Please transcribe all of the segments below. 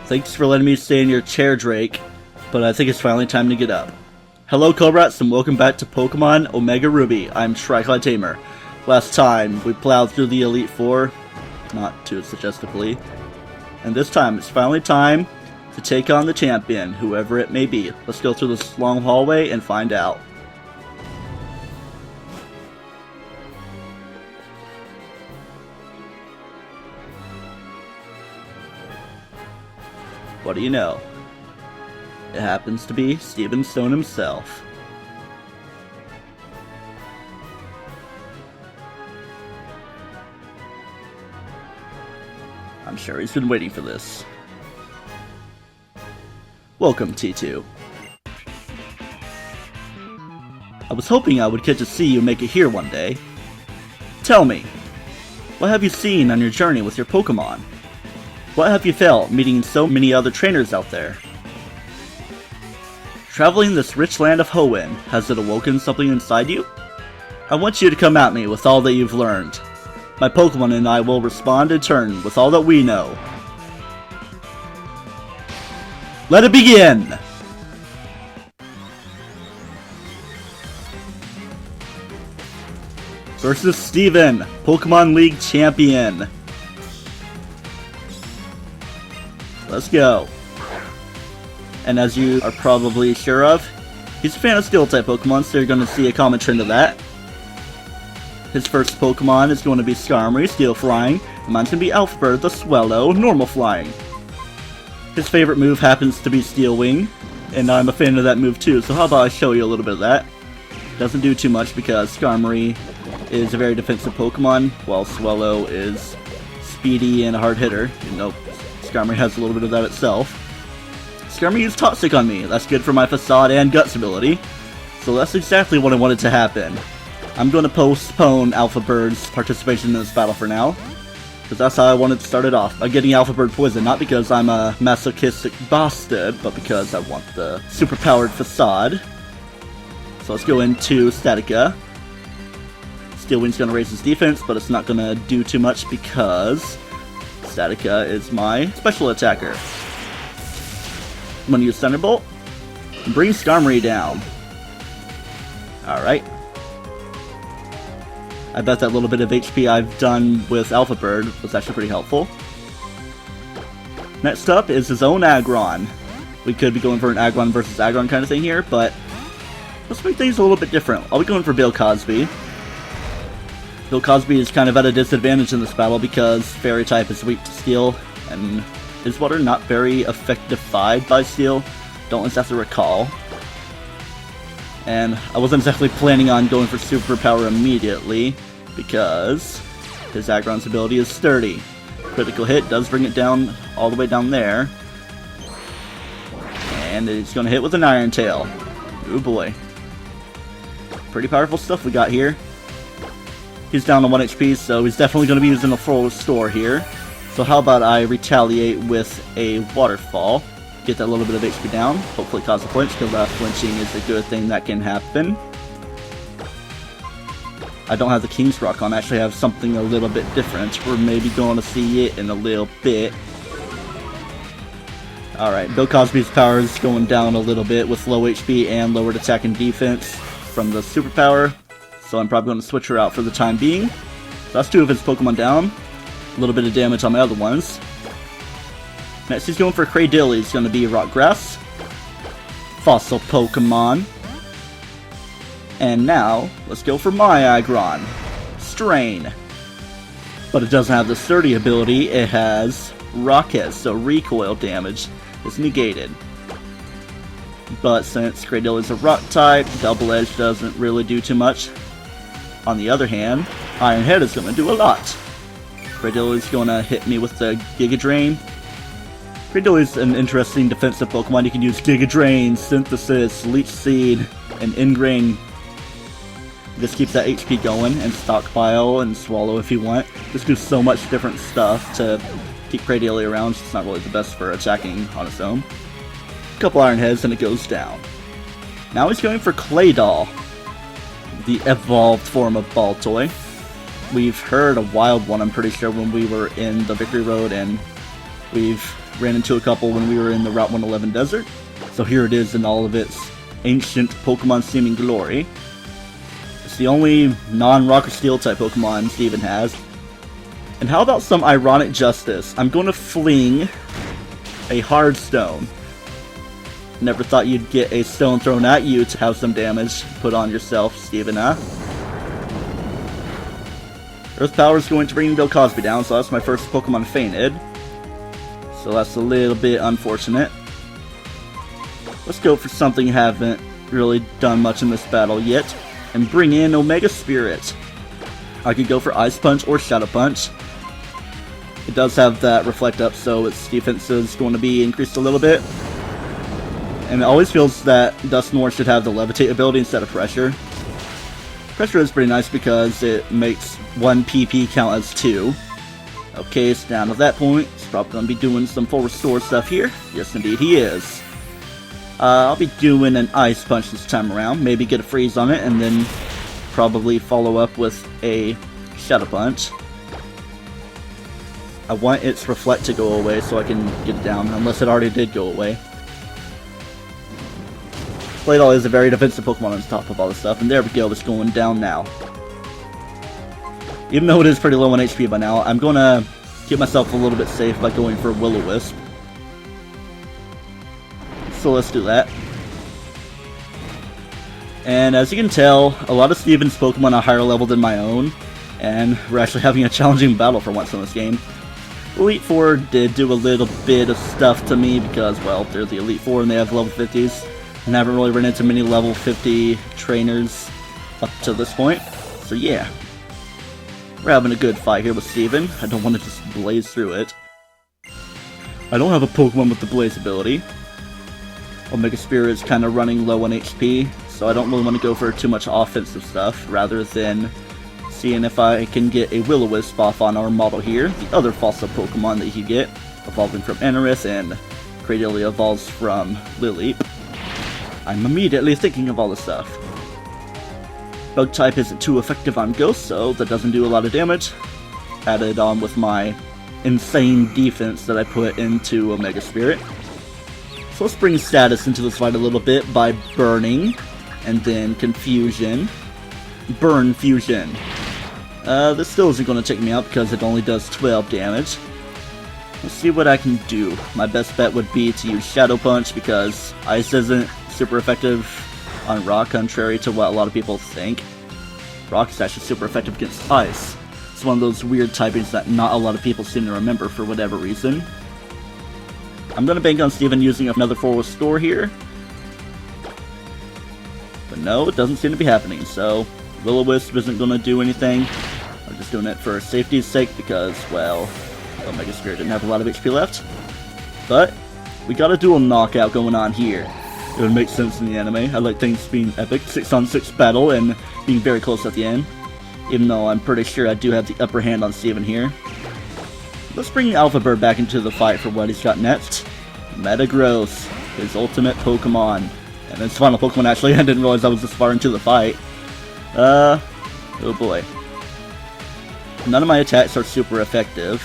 Thanks for letting me stay in your chair, Drake, but I think it's finally time to get up. Hello, Cobrats, and welcome back to Pokemon Omega Ruby. I'm TryclydeTamer. Last time, we plowed through the Elite Four, not too suggestively, and this time, it's finally time to take on the champion, whoever it may be. Let's go through this long hallway and find out. What do you know? It happens to be Steven Stone himself. I'm sure he's been waiting for this. Welcome, T2. I was hoping I would get to see you make it here one day. Tell me, what have you seen on your journey with your Pokemon? What have you felt meeting so many other trainers out there? Traveling this rich land of Hoenn, has it awoken something inside you? I want you to come at me with all that you've learned. My Pokemon and I will respond in turn with all that we know. Let it begin! Versus Steven, Pokemon League Champion. Let's go. And as you are probably sure of, he's a fan of Steel-type Pokemon, so you're going to see a common trend of that. His first Pokemon is going to be Skarmory, Steel Flying, and mine's going to be Alphabird, the Swellow, Normal Flying. His favorite move happens to be Steel Wing, and I'm a fan of that move too, so how about I show you a little bit of that. Doesn't do too much because Skarmory is a very defensive Pokemon, while Swellow is speedy and a hard hitter. You know, Skarmory has a little bit of that itself. Skarmory is Toxic on me. That's good for my Facade and Guts ability. So that's exactly what I wanted to happen. I'm going to postpone Alphabird's participation in this battle for now, because that's how I wanted to start it off, by getting Alphabird poisoned. Not because I'm a masochistic bastard, but because I want the superpowered Facade. So let's go into Statica. Steel Wing's going to raise his defense, but it's not going to do too much because Statica is my special attacker. I'm going to use Thunderbolt and bring Skarmory down. Alright. I bet that little bit of HP I've done with Alphabird was actually pretty helpful. Next up is his own Aggron. We could be going for an Aggron versus Aggron kind of thing here, but let's make things a little bit different. I'll be going for Bill Cosby. Bill Cosby is kind of at a disadvantage in this battle because Fairy type is weak to Steel, and his water not very effectified by Steel. Don't exactly recall. And I wasn't exactly planning on going for Superpower immediately because his Aggron's ability is Sturdy. Critical hit does bring it down all the way down there. And it's going to hit with an Iron Tail. Oh boy. Pretty powerful stuff we got here. He's down to 1 HP, so he's definitely going to be using a full restore here. So how about I retaliate with a Waterfall. Get that little bit of HP down, hopefully cause a flinch, because flinching is a good thing that can happen. I don't have the King's Rock on, I actually have something a little bit different. We're maybe going to see it in a little bit. Alright, Bill Cosby's power is going down a little bit with low HP and lowered attack and defense from the superpower. So I'm probably going to switch her out for the time being. So that's 2 of his Pokemon down. A little bit of damage on my other ones. Next he's going for Cradily. He's going to be Rock Grass. Fossil Pokemon. And now, let's go for my Aggron. Strain. But it doesn't have the Sturdy ability, it has Rocket, so recoil damage is negated. But since Cradily is a Rock type, Double Edge doesn't really do too much. On the other hand, Iron Head is going to do a lot. Cradily is going to hit me with the Giga Drain. Cradily is an interesting defensive Pokemon. You can use Giga Drain, Synthesis, Leech Seed, and Ingrain. This keeps that HP going, and Stockpile, and Swallow if you want. This do so much different stuff to keep Cradily around. It's not really the best for attacking on its own. A couple Iron Heads and it goes down. Now he's going for Claydol, the evolved form of Baltoy. We've heard a wild one, I'm pretty sure, when we were in the Victory Road and We've ran into a couple when we were in the Route 111 desert. So here it is in all of its ancient Pokemon seeming glory. It's the only non-Rock or Steel type Pokemon Steven has. And how about some ironic justice? I'm going to fling a hard stone. Never thought you'd get a stone thrown at you to have some damage put on yourself, Steven, huh? Earth Power is going to bring Bill Cosby down, so that's my first Pokemon fainted. So that's a little bit unfortunate. Let's go for something you haven't really done much in this battle yet, and bring in Omega Spirit. I could go for Ice Punch or Shadow Punch. It does have that Reflect Up, so its defense is going to be increased a little bit. And it always feels that Dusknoir should have the Levitate ability instead of Pressure. Pressure is pretty nice because it makes 1 PP count as 2. Okay, so down to that point. He's probably going to be doing some full restore stuff here. Yes, indeed, he is. I'll be doing an Ice Punch this time around. Maybe get a freeze on it, and then probably follow up with a Shadow Punch. I want its Reflect to go away so I can get it down, unless it already did go away. Claydol is a very defensive Pokemon on top of all this stuff, and there we go, it's going down now. Even though it is pretty low on HP by now, I'm going to keep myself a little bit safe by going for Will-O-Wisp. So let's do that. And as you can tell, a lot of Steven's Pokemon are higher level than my own, and we're actually having a challenging battle for once in this game. Elite Four did do a little bit of stuff to me because, well, they're the Elite Four and they have level 50s, and I haven't really run into many level 50 trainers up to this point. So yeah, we're having a good fight here with Steven. I don't want to just blaze through it. I don't have a Pokemon with the Blaze ability. Omega Spirit is kind of running low on HP, so I don't really want to go for too much offensive stuff, rather than seeing if I can get a Will-O-Wisp off on our model here, the other Fossil Pokemon that you get, evolving from Eneris and Cradily evolves from Lileep. I'm immediately thinking of all this stuff. Bug type isn't too effective on Ghost, so that doesn't do a lot of damage. Added on with my insane defense that I put into Omega Spirit. So let's bring status into this fight a little bit by burning, and then confusion. Burn fusion. This still isn't going to take me out because it only does 12 damage. Let's see what I can do. My best bet would be to use Shadow Punch because Ice isn't super effective on Rock, contrary to what a lot of people think. Rock is actually super effective against Ice. It's one of those weird typings that not a lot of people seem to remember for whatever reason. I'm going to bank on Steven using another full restore here. But no, it doesn't seem to be happening, so Will-O-Wisp isn't going to do anything. I'm just doing it for safety's sake because, well, Omega Spirit didn't have a lot of HP left. But we got a dual knockout going on here. It would make sense in the anime. I like things being epic, 6-on-6 battle, and being very close at the end. Even though I'm pretty sure I do have the upper hand on Steven here. Let's bring Alpha Bird back into the fight for what he's got next. Metagross, his ultimate Pokemon. And his final Pokemon, actually. I didn't realize I was this far into the fight. Oh boy. None of my attacks are super effective.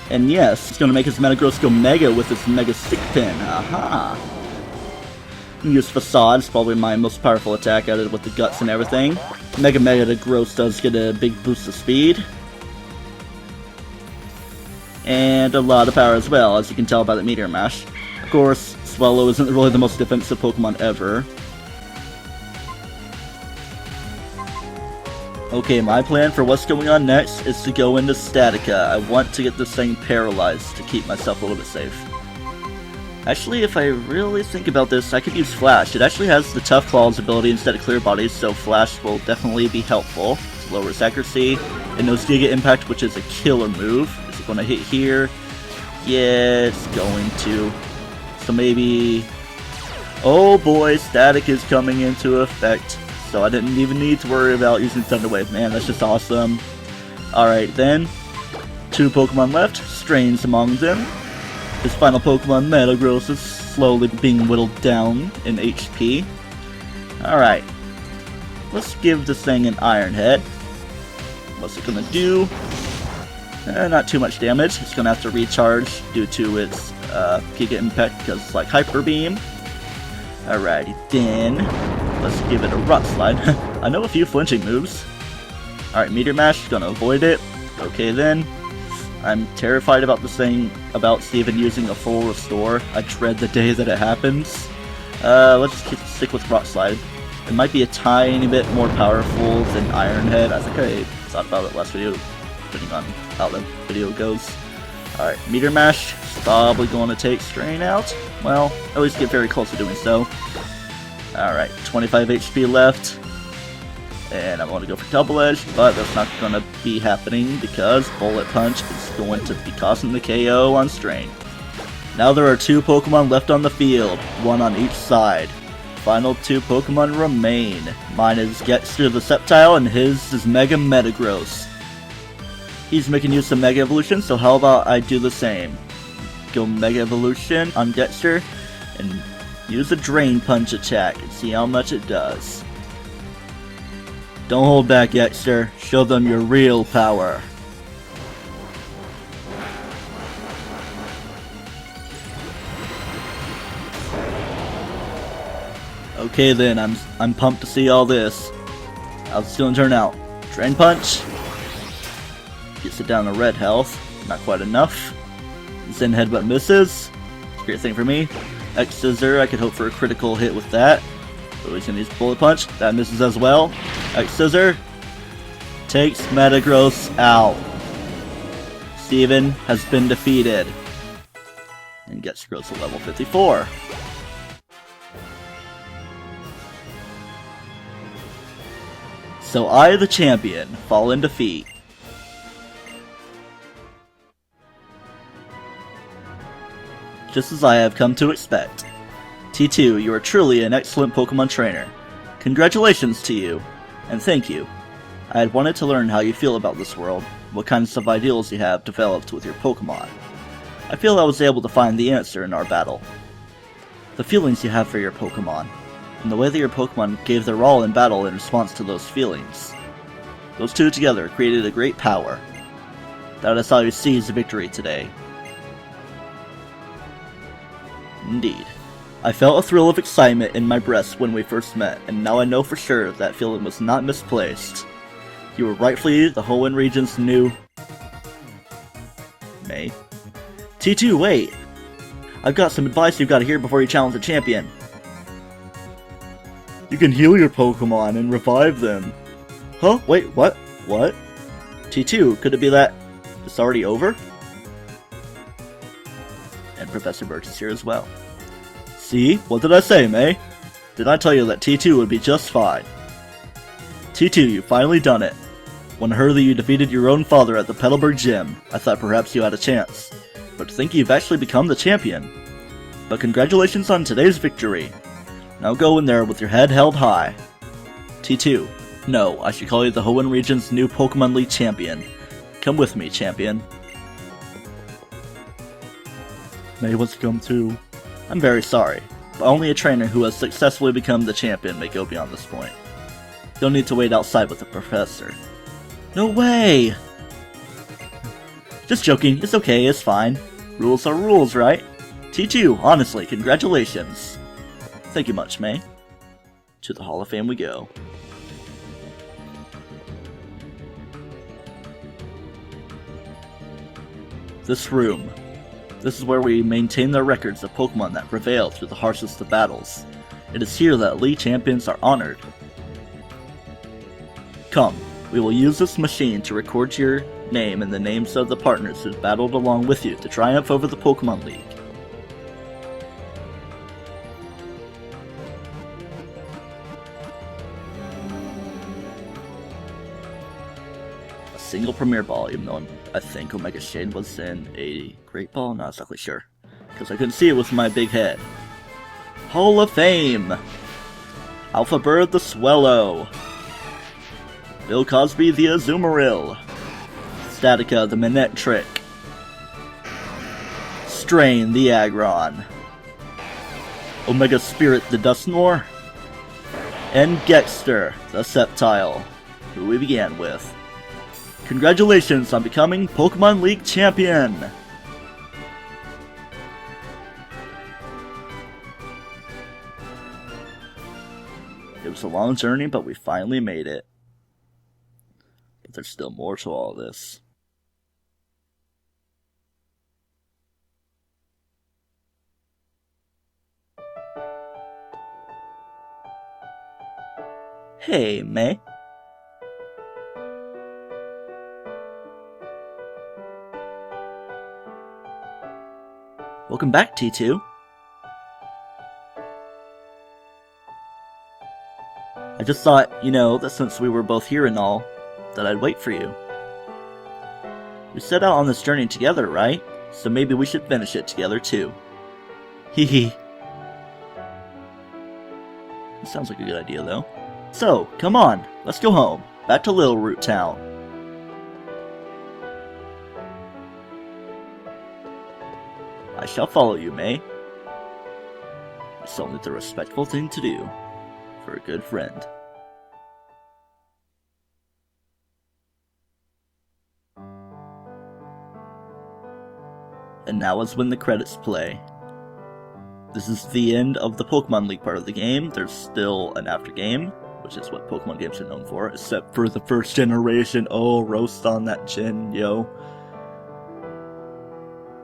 And yes, it's going to make his Metagross go Mega with his Mega Stick Pin. Aha! Use Facade, it's probably my most powerful attack added with the guts and everything. Mega to Gross does get a big boost of speed. And a lot of power as well, as you can tell by the Meteor Mash. Of course, Swallow isn't really the most defensive Pokemon ever. Okay, my plan for what's going on next is to go into Statica. I want to get this thing paralyzed to keep myself a little bit safe. Actually, if I really think about this, I could use Flash. It actually has the Tough Claws ability instead of Clear Bodies, so Flash will definitely be helpful to lower its accuracy. It knows Giga Impact, which is a killer move. Is it going to hit here? Yeah, it's going to. So maybe... Oh boy, Static is coming into effect. So I didn't even need to worry about using Thunder Wave. Man, that's just awesome. Alright then. 2 Pokemon left. Strains among them. His final Pokemon, Metagross, is slowly being whittled down in HP. Alright. Let's give this thing an Iron Head. What's it gonna do? Not too much damage. It's gonna have to recharge due to its Giga Impact because it's like Hyper Beam. Alrighty then, let's give it a Rock Slide. I know a few flinching moves. Alright, Meteor Mash, gonna avoid it. Okay then. I'm terrified about this thing, about Steven using a full restore. I dread the day that it happens. Let's stick with Rock Slide. It might be a tiny bit more powerful than Iron Head. I think I thought about it last video, depending on how the video goes. Alright, Meteor Mash is probably going to take Strain out. Well, at least get very close to doing so. Alright, 25 HP left. And I'm going to go for Double Edge, but that's not going to be happening because Bullet Punch is going to be causing the KO on Strain. Now there are 2 Pokemon left on the field, 1 on each side. Final 2 Pokemon remain. Mine is Getster the Sceptile and his is Mega Metagross. He's making use of Mega Evolution, so how about I do the same? Go Mega Evolution on Getster and use a Drain Punch attack and see how much it does. Don't hold back, Getster. Show them your real power. Okay then, I'm pumped to see all this. How's it gonna turn out? Drain Punch gets it down to red health. Not quite enough. Zen Headbutt misses. Great thing for me. X Scissor, I could hope for a critical hit with that. So he's gonna use Bullet Punch. That misses as well. X Scissor takes Metagross out. Steven has been defeated. And gets Gross to level 54. So I, the champion, fall in defeat. Just as I have come to expect. T2, you are truly an excellent Pokemon trainer. Congratulations to you, and thank you. I had wanted to learn how you feel about this world, what kinds of ideals you have developed with your Pokemon. I feel I was able to find the answer in our battle. The feelings you have for your Pokemon, and the way that your Pokemon gave their all in battle in response to those feelings. Those two together created a great power. That is how you seize the victory today. Indeed. I felt a thrill of excitement in my breast when we first met, and now I know for sure that feeling was not misplaced. You were rightfully the Hoenn region's new... May. T2, wait! I've got some advice you've got to hear before you challenge the champion. You can heal your Pokemon and revive them. Huh? Wait, what? What? T2, could it be that it's already over? And Professor Birch is here as well. See? What did I say, May? Did I tell you that T2 would be just fine? T2, you've finally done it. When I heard that you defeated your own father at the Petalburg Gym, I thought perhaps you had a chance. But to think you've actually become the champion. But congratulations on today's victory. Now go in there with your head held high. T2. No, I should call you the Hoenn region's new Pokemon League champion. Come with me, champion. May wants to come too. I'm very sorry, but only a trainer who has successfully become the champion may go beyond this point. You'll need to wait outside with the professor. No way! Just joking, it's okay, it's fine. Rules are rules, right? T2, honestly, congratulations. Thank you much, May. To the Hall of Fame we go. This room. This is where we maintain the records of Pokemon that prevail through the harshest of battles. It is here that League champions are honored. Come, we will use this machine to record your name and the names of the partners who battled along with you to triumph over the Pokemon League. A single Premier Ball, even though I think Omega Shade was in a Great Ball, not exactly sure, because I couldn't see it with my big head. Hall of Fame! Alpha Bird the Swellow. Bill Cosby the Azumarill. Statica the Manectric. Strain the Aggron. Omega Spirit the Dusknoir. And Gexter the Sceptile, who we began with. Congratulations on becoming Pokemon League Champion! It was a long journey, but we finally made it. But there's still more to all this. Hey, May. Welcome back, T2. I just thought, that since we were both here and all, that I'd wait for you. We set out on this journey together, right? So maybe we should finish it together, too. Hee hee. It sounds like a good idea, though. So, come on, let's go home. Back to Little Root Town. I shall follow you, May. It's only the respectful thing to do for a good friend. And now is when the credits play. This is the end of the Pokemon League part of the game. There's still an after game, which is what Pokemon games are known for, except for the first generation. Oh, roast on that gen, yo.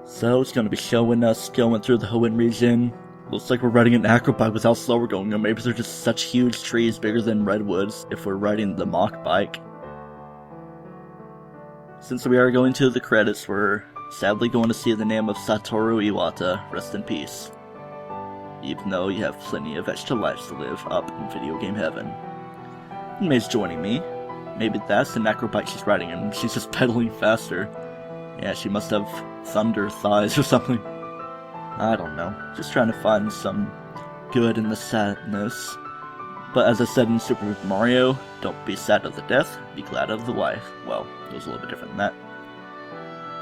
So it's gonna be showing us going through the Hoenn region. Looks like we're riding an acrobike with how slow we're going, or maybe they're just such huge trees bigger than redwoods if we're riding the mock bike. Since we are going to the credits, we're sadly going to see the name of Satoru Iwata, rest in peace. Even though you have plenty of extra lives to live up in video game heaven. May's joining me. Maybe that's an acrobike she's riding and she's just pedaling faster. Yeah, she must have thunder thighs or something. I don't know. Just trying to find some good in the sadness. But as I said in Super Mario, don't be sad of the death, be glad of the life. Well, it was a little bit different than that.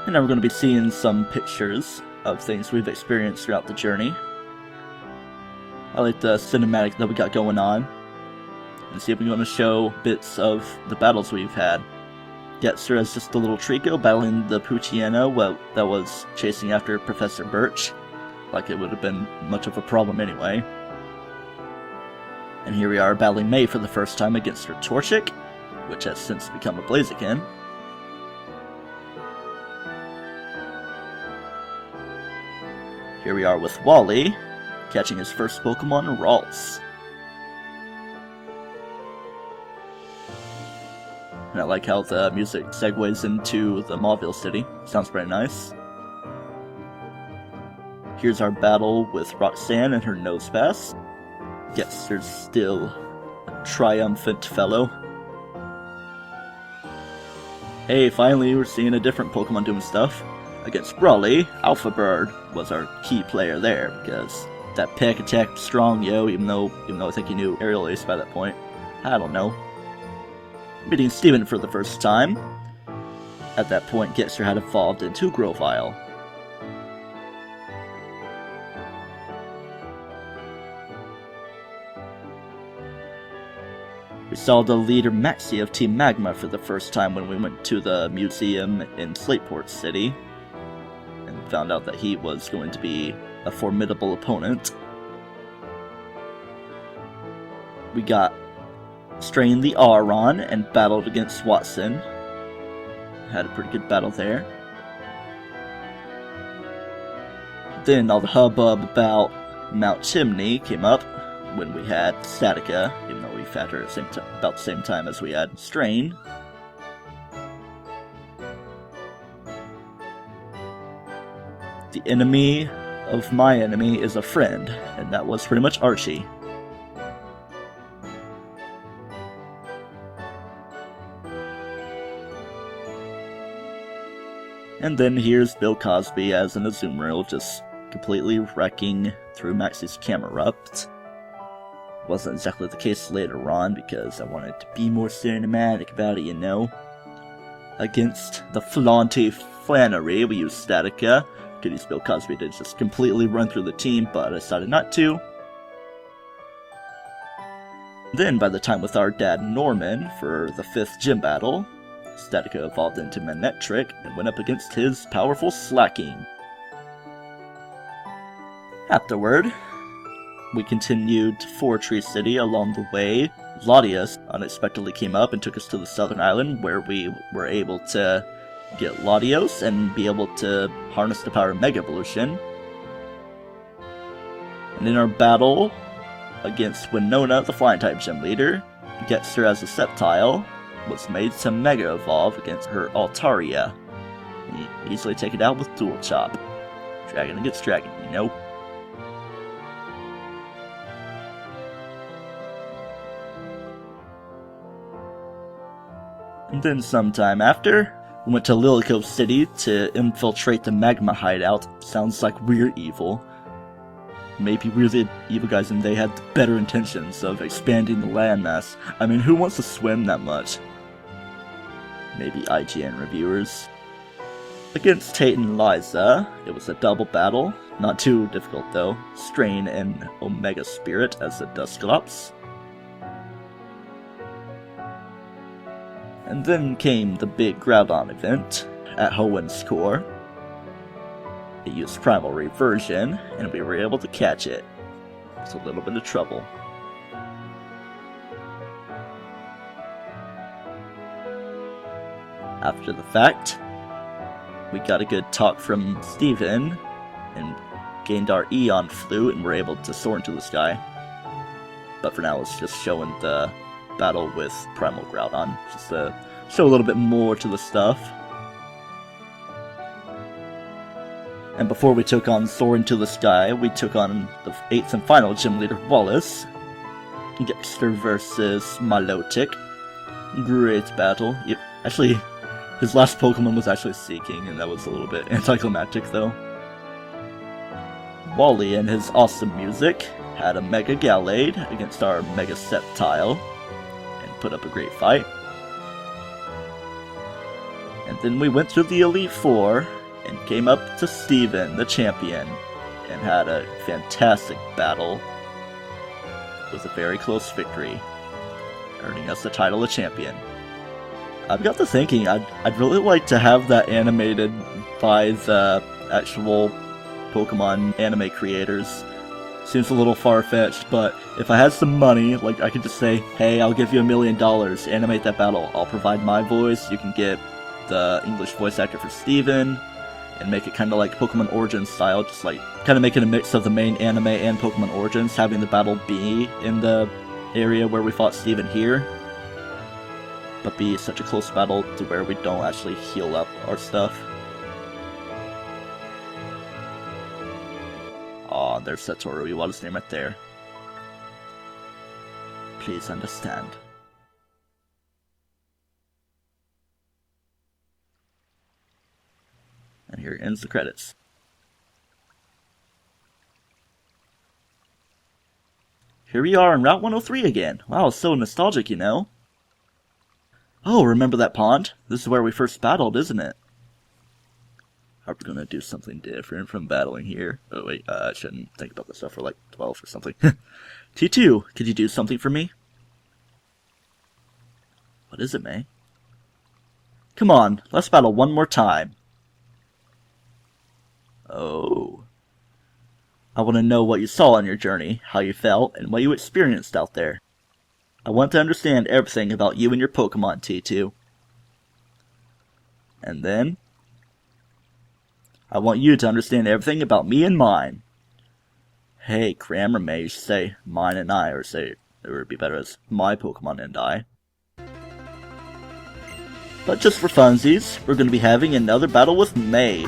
And now we're going to be seeing some pictures of things we've experienced throughout the journey. I like the cinematic that we got going on. And see if we're going to show bits of the battles we've had. Getzer as just a little Trico battling the Poochyena that was chasing after Professor Birch. Like it would have been much of a problem anyway. And here we are battling May for the first time against her Torchic, which has since become a Blaziken. Here we are with Wally, catching his first Pokemon, Ralts. And I like how the music segues into the Mauville City. Sounds pretty nice. Here's our battle with Roxanne and her Nosepass. Getster's still a triumphant fellow. Hey, finally we're seeing a different Pokemon doing stuff. Against Brawly, Alpha Bird was our key player there, because that Peck attacked strong, yo, even though I think he knew Aerial Ace by that point. I don't know. Meeting Steven for the first time. At that point, Getster had evolved into Grovyle. We saw the leader Maxie of Team Magma for the first time when we went to the museum in Slateport City, and found out that he was going to be a formidable opponent. We got Strain the Aron and battled against Watson. Had a pretty good battle there. Then all the hubbub about Mount Chimney came up when we had Statica, even though we had her at about the same time as we had Strain. The enemy of my enemy is a friend, and that was pretty much Archie. And then here's Bill Cosby as an Azumarill, just completely wrecking through Maxie's Camerupt. Wasn't exactly the case later on, because I wanted to be more cinematic about it, you know. Against the Flaunty Flannery, we used Statica. Could use Bill Cosby to just completely run through the team, but I decided not to. Then, by the time with our dad Norman for the 5th gym battle, Statica evolved into Manectric and went up against his powerful Slacking. Afterward, we continued to Fortree City. Along the way, Latias unexpectedly came up and took us to the southern island, where we were able to get Latios and be able to harness the power of Mega Evolution. And in our battle against Winona, the Flying-type gym leader, Getster as a Sceptile was made to Mega Evolve against her Altaria. And easily take it out with Dual Chop. Dragon against dragon, you know? And then sometime after, we went to Lilico City to infiltrate the Magma Hideout. Sounds like we're evil. Maybe we're the evil guys and they had better intentions of expanding the landmass. I mean, who wants to swim that much? Maybe IGN reviewers. Against Tate and Liza, it was a double battle. Not too difficult though. Strain and Omega Spirit as the Dusclops. And then came the big Groudon event at Hoenn Core. It used Primal Reversion, and we were able to catch it. It's a little bit of trouble. After the fact, we got a good talk from Steven, and gained our Eon Flute, and were able to soar into the sky. But for now, it's just showing the battle with Primal Groudon, just to show a little bit more to the stuff. And before we took on Soar into the Sky, we took on the 8th and final gym leader, Wallace. Getster versus Milotic. Great battle. Actually, his last Pokemon was actually Seeking, and that was a little bit anticlimactic though. Wally and his awesome music had a Mega Gallade against our Mega Sceptile, and put up a great fight. And then we went through the Elite Four, and came up to Steven, the champion, and had a fantastic battle with a very close victory, earning us the title of champion. I've got to thinking, I'd really like to have that animated by the actual Pokemon anime creators. Seems a little far-fetched, but if I had some money, like I could just say, hey, I'll give you $1 million, animate that battle, I'll provide my voice, you can get the English voice actor for Steven, and make it kind of like Pokemon Origins style, just like kind of making a mix of the main anime and Pokemon Origins, having the battle be in the area where we fought Steven here, but be such a close battle to where we don't actually heal up our stuff. Aw, there's Satoru Iwata's name right there. Please understand. And here ends the credits. Here we are on Route 103 again. Wow, it's so nostalgic, you know. Oh, remember that pond? This is where we first battled, isn't it? Are we gonna do something different from battling here? Oh wait, I shouldn't think about this stuff for like 12 or something. T2, could you do something for me? What is it, May? Come on, let's battle one more time. Oh. I want to know what you saw on your journey, how you felt, and what you experienced out there. I want to understand everything about you and your Pokemon, T2. And then, I want you to understand everything about me and mine. Hey, Kramer may say mine and I, or say it would be better as my Pokemon and I. But just for funsies, we're going to be having another battle with May.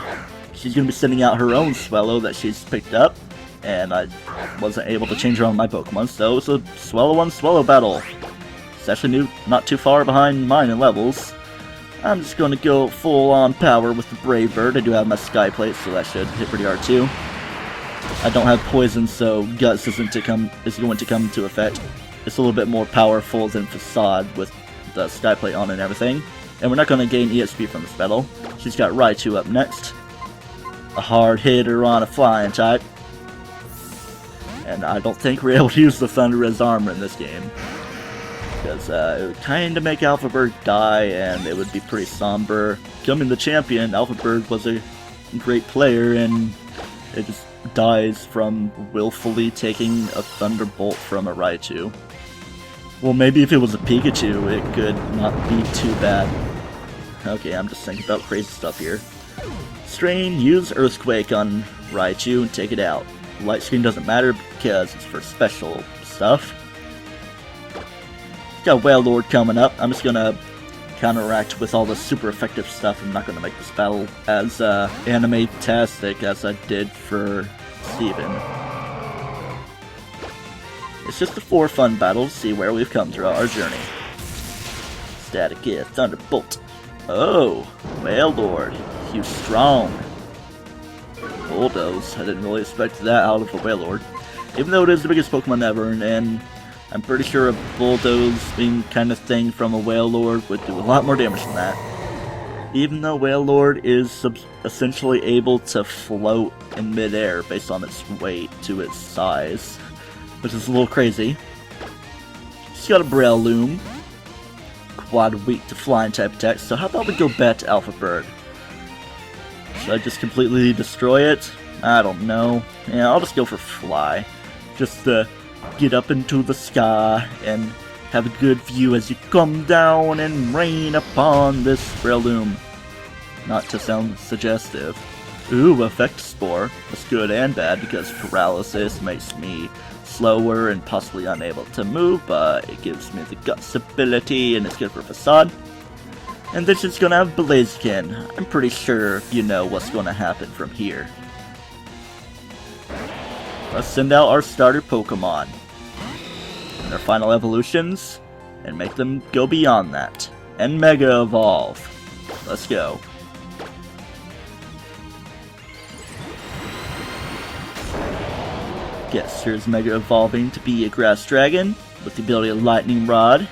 She's going to be sending out her own Swellow that she's picked up, and I wasn't able to change around my Pokemon, so it's a Swellow on Swellow battle. It's actually not too far behind mine in levels. I'm just going to go full on power with the Brave Bird. I do have my Sky Plate, so that should hit pretty hard too. I don't have Poison, so Guts is going to come into effect. It's a little bit more powerful than Facade with the Sky Plate on and everything. And we're not going to gain EXP from this battle. She's got Raichu up next. A hard hitter on a flying type. And I don't think we're able to use the Thunder as armor in this game. because it would kind of make Alphabird die, and it would be pretty somber. Becoming the champion, Alphabird was a great player, and it just dies from willfully taking a Thunderbolt from a Raichu. Well, maybe if it was a Pikachu, it could not be too bad. Okay, I'm just thinking about crazy stuff here. Strain, use Earthquake on Raichu and take it out. Light Screen doesn't matter because it's for special stuff. Got Wailord coming up. I'm just gonna counteract with all the super effective stuff. I'm not gonna make this battle as anime-tastic as I did for Steven. It's just a for fun battle to see where we've come throughout our journey. Static Gear, Thunderbolt. Oh, Wailord. He's strong. Bulldoze. I didn't really expect that out of a Wailord. Even though it is the biggest Pokemon ever, and I'm pretty sure a Bulldozing kind of thing from a Wailord would do a lot more damage than that. Even though Wailord is essentially able to float in midair based on its weight to its size, which is a little crazy. She's got a Breloom. Quad weak to flying type attacks, so how about we go back to Alphabird? Should I just completely destroy it? I don't know. Yeah, I'll just go for Fly. Just to get up into the sky and have a good view as you come down and rain upon this Breloom. Not to sound suggestive. Ooh, Effect Spore. That's good and bad because paralysis makes me slower and possibly unable to move, but it gives me the Guts ability and it's good for Facade. And this is gonna have Blaziken. I'm pretty sure you know what's gonna happen from here. Let's send out our starter Pokemon and their final evolutions and make them go beyond that. And Mega Evolve. Let's go. Yes, here's Mega Evolving to be a Grass Dragon with the ability of Lightning Rod.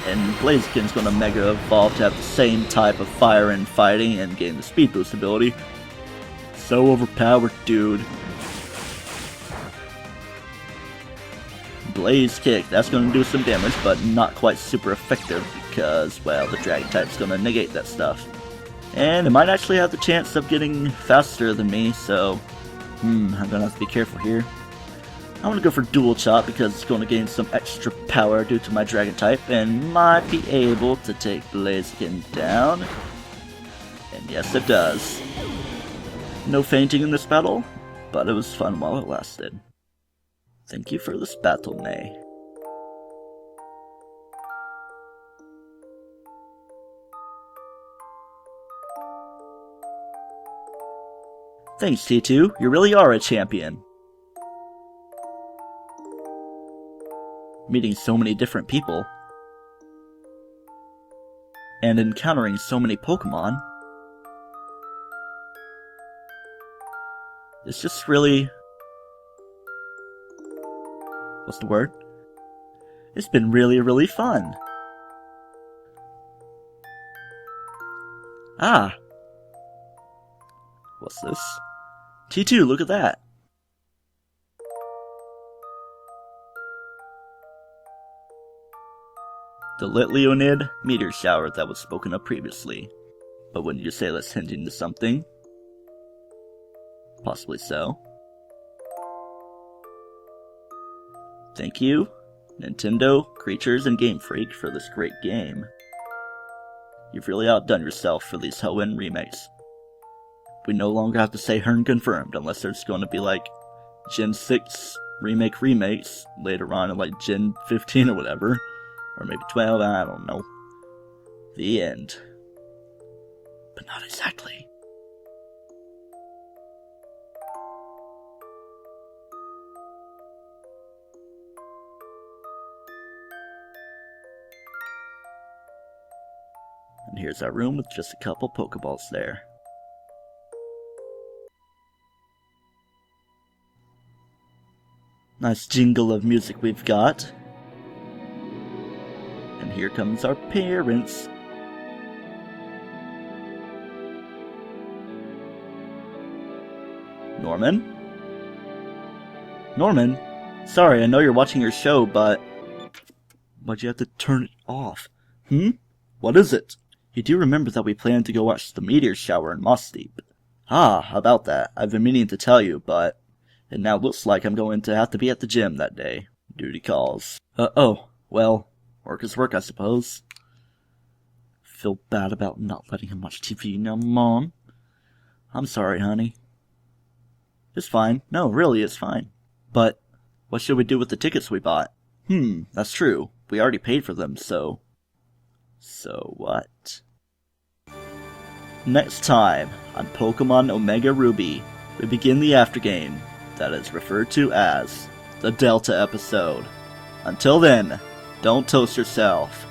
And Blaziken's gonna Mega Evolve to have the same type of Fire and Fighting and gain the Speed Boost ability. So overpowered, dude. Blaze Kick, that's gonna do some damage, but not quite super effective because, well, the Dragon type's gonna negate that stuff. And it might actually have the chance of getting faster than me, so I'm gonna have to be careful here. I want to go for Dual Chop because it's going to gain some extra power due to my Dragon type and might be able to take Blaziken down. And yes, it does. No fainting in this battle, but it was fun while it lasted. Thank you for this battle, Nay. Thanks, T2. You really are a champion. Meeting so many different people. And encountering so many Pokemon. It's just really... what's the word? It's been really, really fun. Ah. What's this? T2, look at that. The Lit-Leonid meteor shower that was spoken of previously. But wouldn't you say that's hinting to something? Possibly so. Thank you, Nintendo, Creatures, and Game Freak for this great game. You've really outdone yourself for these Hoenn remakes. We no longer have to say Hearn confirmed unless there's going to be like Gen 6 remakes later on in like Gen 15 or whatever. Or maybe 12, I don't know. The end. But not exactly. And here's our room with just a couple Pokeballs there. Nice jingle of music we've got. And here comes our parents. Norman? Norman? Sorry, I know you're watching your show, but... Why'd you have to turn it off? What is it? You do remember that we planned to go watch the meteor shower in Moss Deep? Ah, about that. I've been meaning to tell you, but it now looks like I'm going to have to be at the gym that day. Duty calls. Oh, well, work is work, I suppose. Feel bad about not letting him watch TV now, Mom. I'm sorry, honey. It's fine. No, really, it's fine. But what should we do with the tickets we bought? That's true. We already paid for them, so... So what? Next time on Pokemon Omega Ruby, we begin the aftergame that is referred to as the Delta episode. Until then, don't toast yourself.